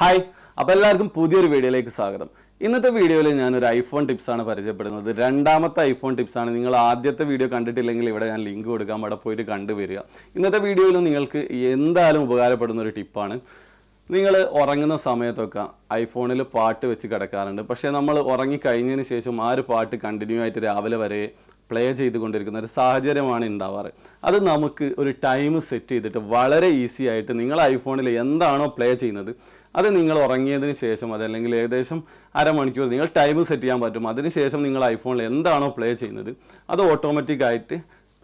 Hi, അപ്പോൾ എല്ലാവർക്കും പുതിയൊരു വീഡിയോയിലേക്ക് സ്വാഗതം. ഇന്നത്തെ വീഡിയോയിൽ ഞാനൊരു ഐഫോൺ ടിപ്സാണ് പരിചയപ്പെടുന്നത്. രണ്ടാമത്തെ ഐഫോൺ ടിപ്സാണ്. നിങ്ങൾ ആദ്യത്തെ വീഡിയോ കണ്ടിട്ടില്ലെങ്കിൽ ഇവിടെ ഞാൻ ലിങ്ക് കൊടുക്കാം, അവിടെ പോയിട്ട് കണ്ടുവരിക. ഇന്നത്തെ വീഡിയോയിൽ നിങ്ങൾക്ക് എന്തായാലും ഉപകാരപ്പെടുന്ന ഒരു ടിപ്പാണ്. നിങ്ങൾ ഉറങ്ങുന്ന സമയത്തൊക്കെ ഐഫോണിൽ പാട്ട് വെച്ച് കിടക്കാറുണ്ട്. പക്ഷേ നമ്മൾ ഉറങ്ങിക്കഴിഞ്ഞതിന് ശേഷം ആ ഒരു പാട്ട് കണ്ടിന്യൂ ആയിട്ട് രാവിലെ വരെ പ്ലേ ചെയ്തുകൊണ്ടിരിക്കുന്ന ഒരു സാഹചര്യമാണ് ഉണ്ടാവാറ്. അത് നമുക്ക് ഒരു ടൈം സെറ്റ് ചെയ്തിട്ട് വളരെ ഈസി ആയിട്ട് നിങ്ങൾ ഐഫോണിൽ എന്താണോ പ്ലേ ചെയ്യുന്നത് അത് നിങ്ങൾ ഉറങ്ങിയതിന് ശേഷം അതല്ലെങ്കിൽ ഏകദേശം അരമണിക്കൂർ നിങ്ങൾ ടൈം സെറ്റ് ചെയ്യാൻ പറ്റും. അതിനുശേഷം നിങ്ങൾ ഐഫോണിൽ എന്താണോ പ്ലേ ചെയ്യുന്നത് അത് ഓട്ടോമാറ്റിക്കായിട്ട്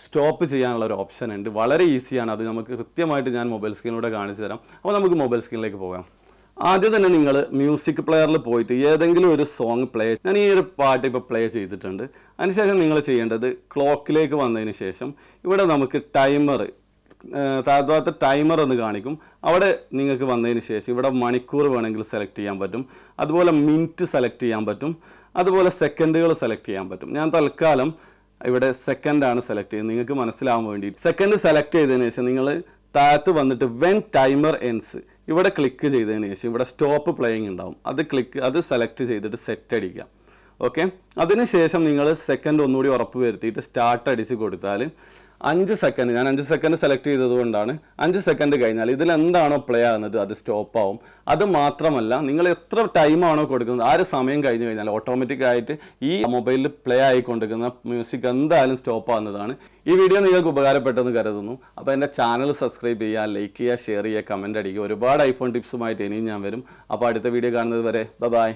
സ്റ്റോപ്പ് ചെയ്യാനുള്ള ഒരു ഓപ്ഷൻ ഉണ്ട്. വളരെ ഈസിയാണ്. അത് നമുക്ക് കൃത്യമായിട്ട് ഞാൻ മൊബൈൽ സ്ക്രീനിലൂടെ കാണിച്ചു തരാം. അപ്പോൾ നമുക്ക് മൊബൈൽ സ്ക്രീനിലേക്ക് പോകാം. ആദ്യം തന്നെ നിങ്ങൾ മ്യൂസിക് പ്ലെയറിൽ പോയിട്ട് ഏതെങ്കിലും ഒരു സോങ് ഞാൻ ഈ ഒരു പാട്ട് ഇപ്പോൾ പ്ലേ ചെയ്തിട്ടുണ്ട്. അതിനുശേഷം നിങ്ങൾ ചെയ്യേണ്ടത് ക്ലോക്കിലേക്ക് വന്നതിന് ശേഷം ഇവിടെ നമുക്ക് താഴത്തെ ടൈമർ എന്ന് കാണിക്കും. അവിടെ നിങ്ങൾക്ക് വന്നതിന് ശേഷം ഇവിടെ മണിക്കൂർ വേണമെങ്കിൽ സെലക്ട് ചെയ്യാൻ പറ്റും, അതുപോലെ മിനിറ്റ് സെലക്ട് ചെയ്യാൻ പറ്റും, അതുപോലെ സെക്കൻഡുകൾ സെലക്ട് ചെയ്യാൻ പറ്റും. ഞാൻ തൽക്കാലം ഇവിടെ സെക്കൻഡാണ് സെലക്ട് ചെയ്യുന്നത്, നിങ്ങൾക്ക് മനസ്സിലാവാൻ വേണ്ടി. സെക്കൻഡ് സെലക്ട് ചെയ്തതിന് ശേഷം നിങ്ങൾ താഴത്ത് വന്നിട്ട് വെൻ ടൈമർ എൻഡ്സ് ഇവിടെ ക്ലിക്ക് ചെയ്തതിന് ശേഷം ഇവിടെ സ്റ്റോപ്പ് പ്ലേയിങ് ഉണ്ടാവും. അത് സെലക്ട് ചെയ്തിട്ട് സെറ്റ് അടിക്കാം. ഓക്കെ, അതിനുശേഷം നിങ്ങൾ സെക്കൻഡ് ഒന്നുകൂടി ഉറപ്പ് വരുത്തിയിട്ട് സ്റ്റാർട്ട് അടിച്ച് കൊടുത്താൽ 5 സെക്കൻഡ്, ഞാൻ 5 സെക്കൻഡ് സെലക്ട് ചെയ്തത് കൊണ്ടാണ് 5 സെക്കൻഡ് കഴിഞ്ഞാൽ ഇതിൽ എന്താണോ പ്ലേ ആകുന്നത് അത് സ്റ്റോപ്പ് ആവും. അത് മാത്രമല്ല, നിങ്ങൾ എത്ര ടൈമാണോ കൊടുക്കുന്നത് ആ ഒരു സമയം കഴിഞ്ഞ് കഴിഞ്ഞാൽ ഓട്ടോമാറ്റിക്കായിട്ട് ഈ മൊബൈലിൽ പ്ലേ ആയിക്കൊണ്ടിരിക്കുന്ന മ്യൂസിക് എന്തായാലും സ്റ്റോപ്പ് ആവുന്നതാണ്. ഈ വീഡിയോ നിങ്ങൾക്ക് ഉപകാരപ്പെട്ടെന്ന് കരുതുന്നു. അപ്പോൾ എൻ്റെ ചാനൽ സബ്സ്ക്രൈബ് ചെയ്യുക, ലൈക്ക് ചെയ്യുക, ഷെയർ ചെയ്യുക, കമൻറ്റ് അടിക്കുക. ഒരുപാട് ഐഫോൺ ടിപ്സുമായിട്ട് ഇനിയും ഞാൻ വരും. അപ്പോൾ അടുത്ത വീഡിയോ കാണുന്നത് വരെ ബൈ.